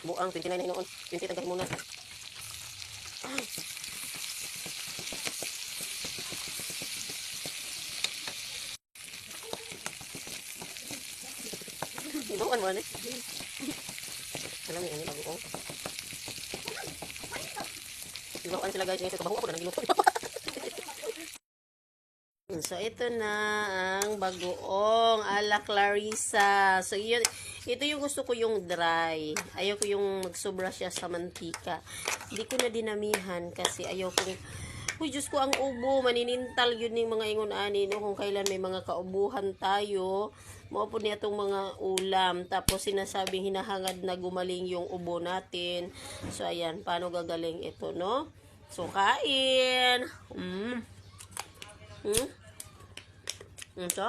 Buang 29 na hinoon. 20 tagay muna. Ibuan mo ni. Alam niyo ini bago. Ibuan sila guys, so kabaho ako na giluto. So ito na ang bagoong ala Clarissa. So ito yung gusto ko yung dry. Ayoko yung magsobra siya sa mantika. Hindi ko na dinamihan kasi ayoko. Uy, Diyos ko, ang ubo, maninintal yun ng mga ingon-ani, no? Kung kailan may mga kaubuhan tayo, maupo niya itong mga ulam, tapos sinasabing hinahangad na gumaling yung ubo natin. So, ayan, paano gagaling ito, no? So, kain! Ito.